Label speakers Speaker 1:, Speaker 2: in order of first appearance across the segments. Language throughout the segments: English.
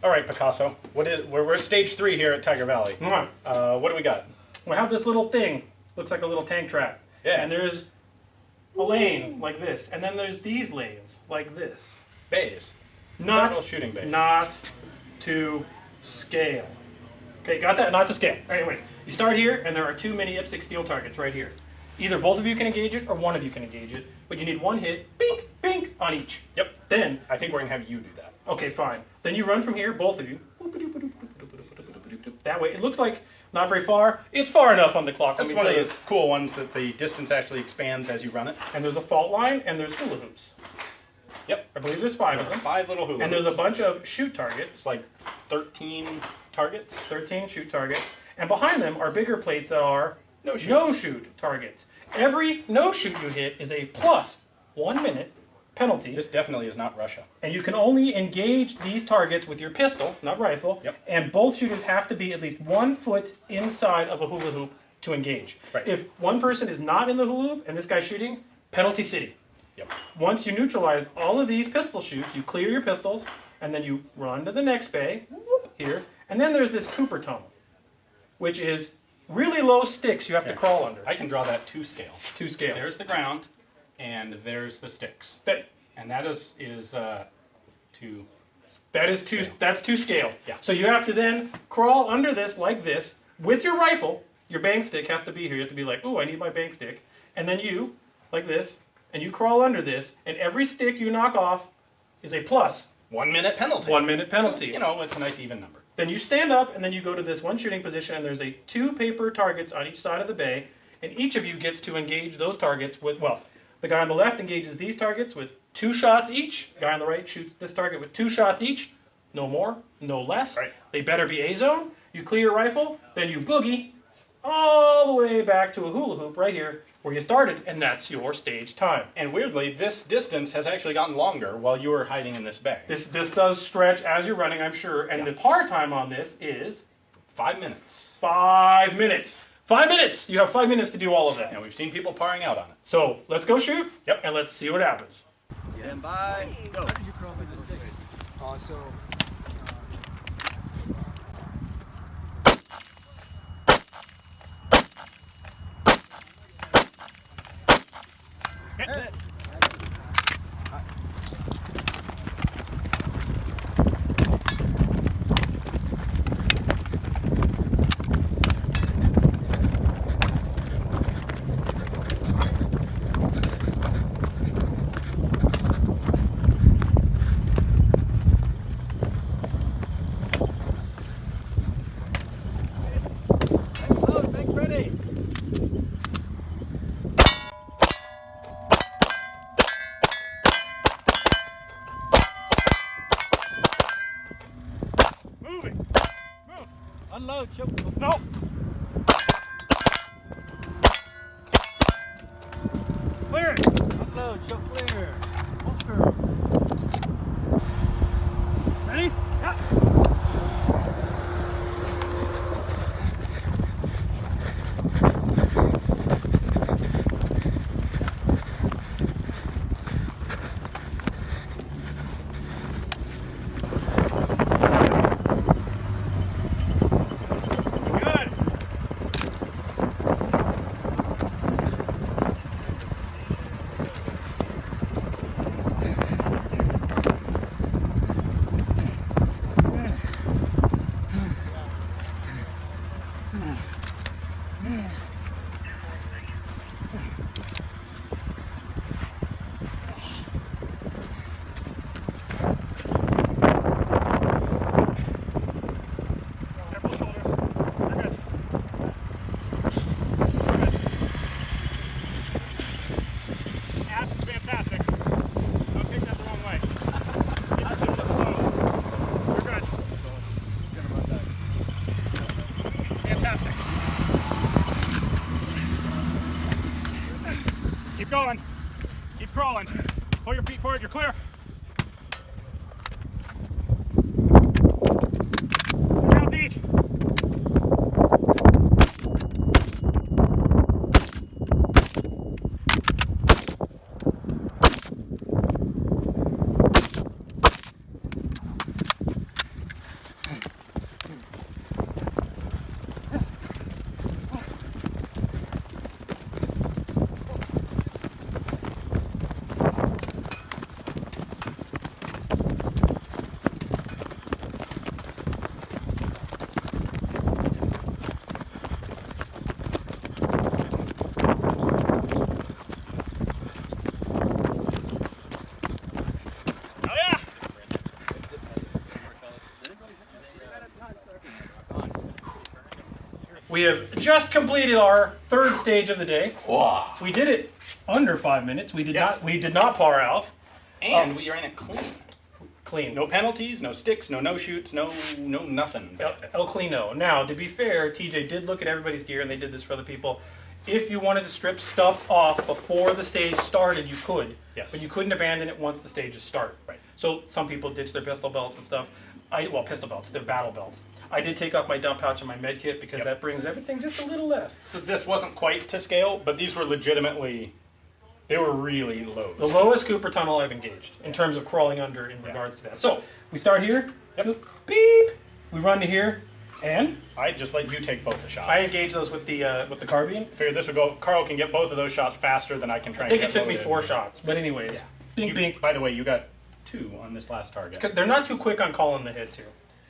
Speaker 1: All right, Picasso. We're at stage 3 here at Tiger Valley. What do we got?
Speaker 2: We have this little thing. Looks like a little tank trap.
Speaker 1: Yeah.
Speaker 2: And there's a lane like this, and then there's these lanes like this.
Speaker 1: Bays.
Speaker 2: Not
Speaker 1: shooting bays.
Speaker 2: Not to scale. Okay, got that? Not to scale. Anyways, you start here, and there are 2 mini IPSC steel targets right here. Either both of you can engage it, or one of you can engage it, but you need one hit, bink, bink, on each.
Speaker 1: Yep.
Speaker 2: Then,
Speaker 1: I think we're gonna have you do that.
Speaker 2: okay, fine. Then you run from here, both of you. That way, it looks like not very far. It's far enough on the clock.
Speaker 1: That's one of those cool ones that the distance actually expands as you run it.
Speaker 2: And there's a fault line, and there's hula hoops.
Speaker 1: Yep.
Speaker 2: I believe there's 5 of them.
Speaker 1: 5 little hula hoops.
Speaker 2: And there's a bunch of shoot targets.
Speaker 1: like 13 targets.
Speaker 2: 13 shoot targets. And behind them are bigger plates that are
Speaker 1: No shoots.
Speaker 2: no-shoot targets. Every no-shoot you hit is a plus 1 minute penalty.
Speaker 1: This definitely is not Russia.
Speaker 2: And you can only engage these targets with your pistol, not rifle.
Speaker 1: Yep.
Speaker 2: And both shooters have to be at least 1 foot inside of a hula hoop to engage.
Speaker 1: Right.
Speaker 2: If one person is not in the hula hoop and this guy's shooting, penalty city.
Speaker 1: Yep.
Speaker 2: Once you neutralize all of these pistol shoots, you clear your pistols, and then you run to the next bay, whoop, here, and then there's this Cooper tunnel, which is really low sticks you have to crawl under.
Speaker 1: I can draw that to scale.
Speaker 2: To scale.
Speaker 1: There's the ground, and there's the sticks. And that is to...
Speaker 2: That's to scale.
Speaker 1: Yeah.
Speaker 2: So you have to then crawl under this like this with your rifle. Your bang stick has to be here. You have to be like, ooh, I need my bang stick. And then you, like this, and you crawl under this, and every stick you knock off is a plus
Speaker 1: 1 minute penalty.
Speaker 2: 1 minute penalty.
Speaker 1: You know, it's a nice even number.
Speaker 2: Then you stand up, and then you go to this one shooting position, and there's 2 paper targets on each side of the bay, and each of you gets to engage those targets with, well, the guy on the left engages these targets with 2 shots each. The guy on the right shoots this target with 2 shots each. No more, no less.
Speaker 1: Right.
Speaker 2: They better be A-zone. You clear your rifle, then you boogie all the way back to a hula hoop right here where you started, and that's your stage time.
Speaker 1: And weirdly, this distance has actually gotten longer while you were hiding in this bay.
Speaker 2: This does stretch as you're running, I'm sure, and the par time on this is
Speaker 1: 5 minutes.
Speaker 2: 5 minutes. 5 minutes! You have 5 minutes to do all of that.
Speaker 1: And we've seen people parring out on it.
Speaker 2: So let's go shoot.
Speaker 1: Yep.
Speaker 2: And let's see what happens.
Speaker 3: Stand by. Go.
Speaker 4: How did you crawl through this thing?
Speaker 3: Unload, choke.
Speaker 2: No! Clear it!
Speaker 3: Unload, choke clear. Holster.
Speaker 2: Ready? Yeah. Keep going. Keep crawling. Pull your feet forward. You're clear. Down to each. We have just completed our third stage of the day.
Speaker 1: Wow.
Speaker 2: We did it under 5 minutes. We did
Speaker 1: Yes.
Speaker 2: not par out.
Speaker 1: And we ran it clean.
Speaker 2: Clean.
Speaker 1: No penalties, no sticks, no no-shoots, no nothing.
Speaker 2: El Cleano. Now, to be fair, TJ did look at everybody's gear, and they did this for other people. If you wanted to strip stuff off before the stage started, you could.
Speaker 1: Yes.
Speaker 2: But you couldn't abandon it once the stages start.
Speaker 1: Right.
Speaker 2: So some people ditch their pistol belts and stuff. Pistol belts, they're battle belts. I did take off my dump pouch and my med kit because that brings everything just a little less.
Speaker 1: So this wasn't quite to scale, but these were legitimately, they were really low.
Speaker 2: The lowest Cooper tunnel I've engaged in terms of crawling under in regards to that. So we start here.
Speaker 1: Yep.
Speaker 2: Beep. We run to here, and
Speaker 1: I just let you take both the shots.
Speaker 2: I engage those with the carbine.
Speaker 1: figured this would go. Carl can get both of those shots faster than I can try.
Speaker 2: I think
Speaker 1: and
Speaker 2: it
Speaker 1: get
Speaker 2: took me
Speaker 1: loaded.
Speaker 2: 4 shots, but anyways, bink
Speaker 1: You-
Speaker 2: bink.
Speaker 1: By the way, you got 2 on this last target,
Speaker 2: They're not too quick on calling the hits here.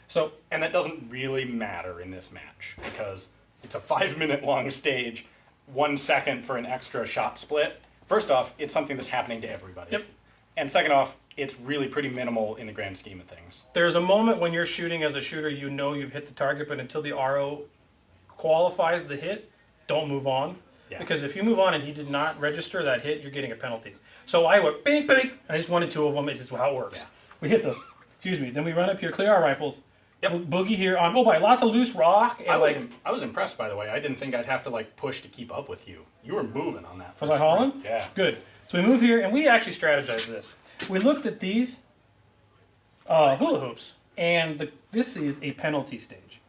Speaker 2: So
Speaker 1: and that doesn't really matter in this match because it's a 5-minute long stage. 1 second for an extra shot split. First off, it's something that's happening to everybody.
Speaker 2: Yep.
Speaker 1: And second off, it's really pretty minimal in the grand scheme of things.
Speaker 2: there's a moment when you're shooting as a shooter, you know you've hit the target, but until the RO qualifies the hit, don't move on.
Speaker 1: Yeah.
Speaker 2: Because if you move on and he did not register that hit, you're getting a penalty. So I went bink bink, and I just wanted 2 of them. It's just how it works.
Speaker 1: Yeah.
Speaker 2: We hit those. Excuse me. Then we run up here, clear our rifles.
Speaker 1: Yep.
Speaker 2: Boogie here on. Oh, by lots of loose rock. And
Speaker 1: I was,
Speaker 2: like,
Speaker 1: I was impressed, by the way. I didn't think I'd have to like push to keep up with you. You were moving on that.
Speaker 2: was
Speaker 1: first
Speaker 2: I hauling?
Speaker 1: sprint. Yeah.
Speaker 2: Good. So we move here, and we actually strategized this. We looked at these hula hoops, and this is a penalty stage.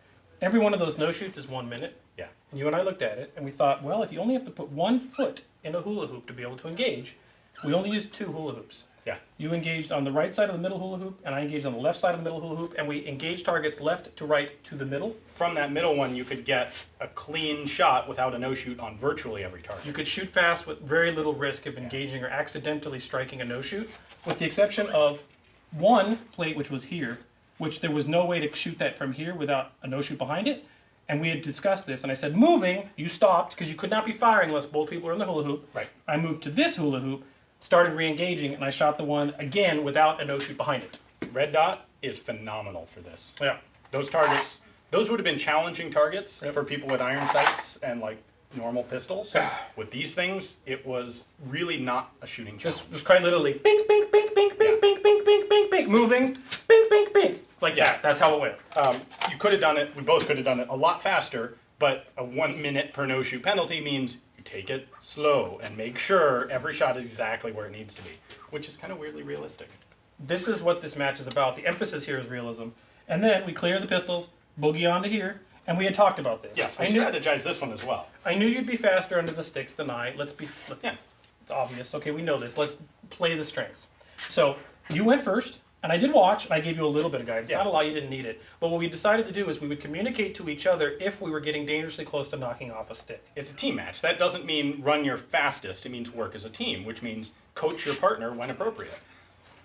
Speaker 2: Every one of those no-shoots is 1 minute.
Speaker 1: Yeah.
Speaker 2: And you and I looked at it, and we thought, well, if you only have to put 1 foot in a hula hoop to be able to engage, we only used 2 hula hoops.
Speaker 1: Yeah.
Speaker 2: You engaged on the right side of the middle hula hoop, and I engaged on the left side of the middle hula hoop, and we engaged targets left to right to the middle.
Speaker 1: From that middle one, you could get a clean shot without a no-shoot on virtually every target.
Speaker 2: You could shoot fast with very little risk of engaging or accidentally striking a no-shoot, with the exception of 1 plate, which was here, which there was no way to shoot that from here without a no-shoot behind it. And we had discussed this, and I said, moving, you stopped, because you could not be firing unless both people were in the hula hoop.
Speaker 1: Right.
Speaker 2: I moved to this hula hoop, started re-engaging, and I shot the one again without a no-shoot behind it.
Speaker 1: Red dot is phenomenal for this.
Speaker 2: Yeah.
Speaker 1: Those targets, those would have been challenging targets for people with iron sights and like normal pistols. With these things, it was really not a shooting challenge.
Speaker 2: This was quite literally bink, bink, bink, bink, bink, bink, bink, bink, bink, bink, moving, bink, bink, bink. Like that. That's how it went.
Speaker 1: You could have done it, we both could have done it a lot faster, but a 1 minute per no-shoot penalty means you take it slow and make sure every shot is exactly where it needs to be, which is kind of weirdly realistic.
Speaker 2: This is what this match is about. The emphasis here is realism. And then we clear the pistols, boogie onto here, and we had talked about this.
Speaker 1: Yes, we
Speaker 2: I knew,
Speaker 1: strategized this one as well.
Speaker 2: I knew you'd be faster under the sticks than I.
Speaker 1: Yeah.
Speaker 2: It's obvious. Okay, we know this. Let's play the strengths. So you went first, and I did watch, and I gave you a little bit of guidance.
Speaker 1: Yeah.
Speaker 2: Not a lot, you didn't need it. But what we decided to do is we would communicate to each other if we were getting dangerously close to knocking off a stick.
Speaker 1: It's a team match. That doesn't mean run your fastest. It means work as a team, which means coach your partner when appropriate.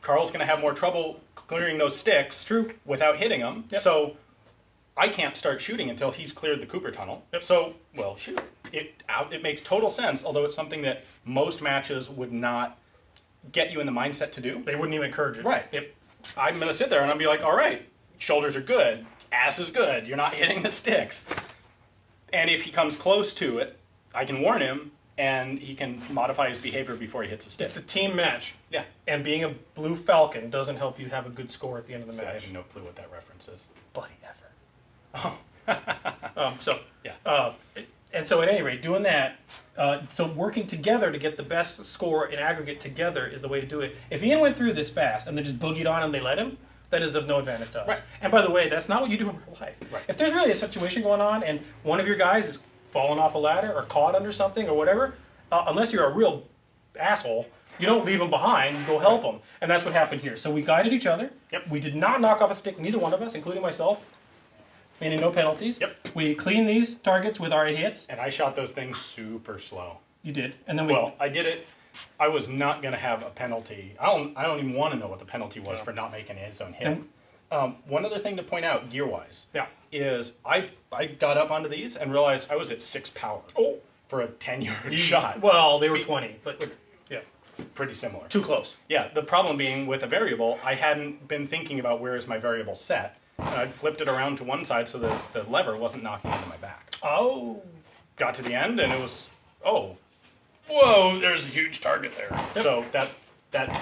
Speaker 1: Carl's going to have more trouble clearing those sticks without hitting them.
Speaker 2: Yep.
Speaker 1: So I can't start shooting until he's cleared the Cooper tunnel.
Speaker 2: Yep.
Speaker 1: So, well, shoot. It makes total sense, although it's something that most matches would not get you in the mindset to do.
Speaker 2: They wouldn't even encourage it.
Speaker 1: Right.
Speaker 2: Yep.
Speaker 1: I'm going to sit there and I'll be like, all right, shoulders are good, ass is good, you're not hitting the sticks. And if he comes close to it, I can warn him and he can modify his behavior before he hits a stick.
Speaker 2: It's a team match.
Speaker 1: Yeah.
Speaker 2: And being a blue falcon doesn't help you have a good score at the end of the
Speaker 1: So I
Speaker 2: match.
Speaker 1: have no clue what that reference is.
Speaker 2: Bloody effort.
Speaker 1: Yeah.
Speaker 2: And so at any rate, doing that, so working together to get the best score in aggregate together is the way to do it. If Ian went through this fast and then just boogied on and they let him, that is of no advantage to us.
Speaker 1: Right.
Speaker 2: And by the way, that's not what you do in real life.
Speaker 1: Right.
Speaker 2: If there's really a situation going on and one of your guys is falling off a ladder or caught under something or whatever, unless you're a real asshole, you don't leave them behind, you go help them. And that's what happened here. So we guided each other.
Speaker 1: Yep.
Speaker 2: We did not knock off a stick, neither one of us, including myself, meaning no penalties.
Speaker 1: Yep.
Speaker 2: We cleaned these targets with our hits.
Speaker 1: And I shot those things super slow.
Speaker 2: You did. And then we...
Speaker 1: Well, I did it. I was not going to have a penalty. I don't even want to know what the penalty was for not making a zone hit. One other thing to point out, gear-wise,
Speaker 2: Yeah.
Speaker 1: is I got up onto these and realized I was at 6 power for a 10-yard shot.
Speaker 2: Well, they were 20, but yeah,
Speaker 1: Pretty similar.
Speaker 2: too close.
Speaker 1: Yeah, the problem being with a variable, I hadn't been thinking about where is my variable set. And I'd flipped it around to one side so that the lever wasn't knocking into my back.
Speaker 2: Oh.
Speaker 1: Got to the end, and it was, oh, whoa, there's a huge target there.
Speaker 2: Yep.
Speaker 1: So that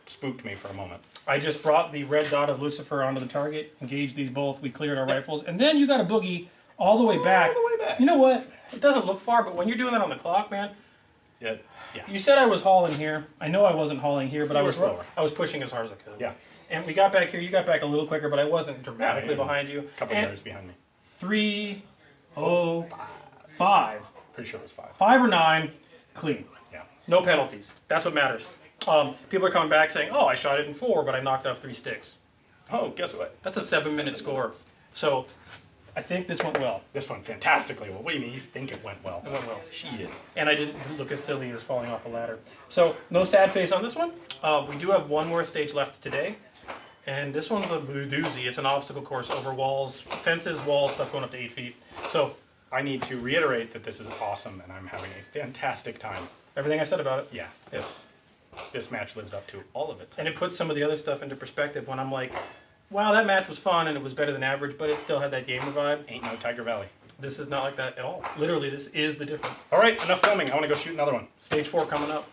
Speaker 1: spooked me for a moment.
Speaker 2: I just brought the red dot of Lucifer onto the target, engaged these both, we cleared our rifles, and then you got a boogie all the way back.
Speaker 1: All the way back.
Speaker 2: You know what? It doesn't look far, but when you're doing that on the clock, man,
Speaker 1: Yeah.
Speaker 2: you said I was hauling here. I know I wasn't hauling here, but
Speaker 1: You
Speaker 2: I
Speaker 1: were
Speaker 2: was
Speaker 1: slower.
Speaker 2: I was pushing as hard as I could.
Speaker 1: Yeah.
Speaker 2: And we got back here. You got back a little quicker, but I wasn't dramatically
Speaker 1: Yeah.
Speaker 2: behind you.
Speaker 1: A couple
Speaker 2: And
Speaker 1: yards behind me.
Speaker 2: 305.
Speaker 1: Pretty sure it was 5.
Speaker 2: 5 or 9, clean.
Speaker 1: Yeah.
Speaker 2: No penalties. That's what matters. People are coming back saying, "Oh, I shot it in 4, but I knocked off 3 sticks."
Speaker 1: Oh, guess what?
Speaker 2: That's a 7-minute score. So, I think this went well.
Speaker 1: This one fantastically well. What do you mean you think it went well?
Speaker 2: It went well.
Speaker 1: Shit.
Speaker 2: And I didn't look as silly as falling off a ladder. So, no sad face on this one. We do have one more stage left today. And this one's a doozy. It's an obstacle course over walls, fences, walls, stuff going up to 8 feet. So,
Speaker 1: I need to reiterate that this is awesome, and I'm having a fantastic time.
Speaker 2: everything I said about it.
Speaker 1: Yeah, this match lives up to all of it.
Speaker 2: And it puts some of the other stuff into perspective when I'm like, wow, that match was fun and it was better than average, but it still had that gamer vibe.
Speaker 1: Ain't no Tiger Valley.
Speaker 2: This is not like that at all. Literally, this is the difference.
Speaker 1: All right, enough filming. I want to go shoot another one.
Speaker 2: Stage 4 coming up.